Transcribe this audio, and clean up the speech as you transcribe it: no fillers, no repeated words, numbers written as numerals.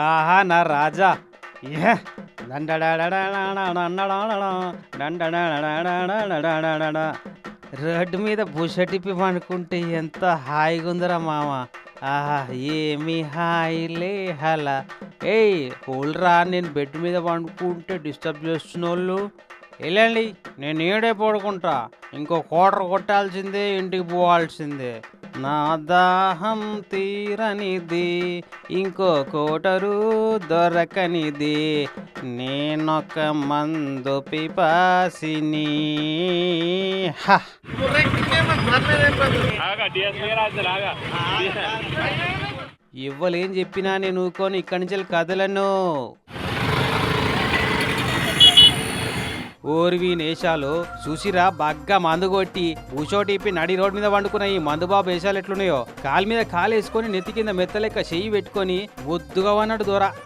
ఆహా నా రాజా ఏ రోడ్డు మీద బుషటిప్పి పండుకుంటే ఎంత హాయిగా ఉందిరా మామ. ఆహా ఏమి హాయిలే హలా. ఏయ్ ఓల్రా, నేను బెడ్ మీద పండుకుంటే డిస్టర్బ్ చేస్తున్నోళ్ళు వెళ్ళండి, నేను ఏడే పడుకుంటా. ఇంకో కోటర్ కొట్టాల్సిందే, ఇంటికి పోవాల్సిందే. నా దాహం తీరనిది, ఇంకో కోటరు దొరకనిది, నేనొక మందు పిపాసిని. హ! ఇవ్వలేం చెప్పినా నేను ఊకొని ఇక్కడి నుంచి కదలను. ఓర్వి నేషాలు చూసిరా, బాగా మందు కొట్టి ఊచోటిప్పి నడి రోడ్ మీద వండుకున్న ఈ మందుబాబు వేషాలు ఎట్లున్నాయో. కాలు మీద కాలు వేసుకొని నెత్తి కింద మెత్తలెక్క చెయ్యి పెట్టుకొని బొద్దుగా అన్నాడు దూర.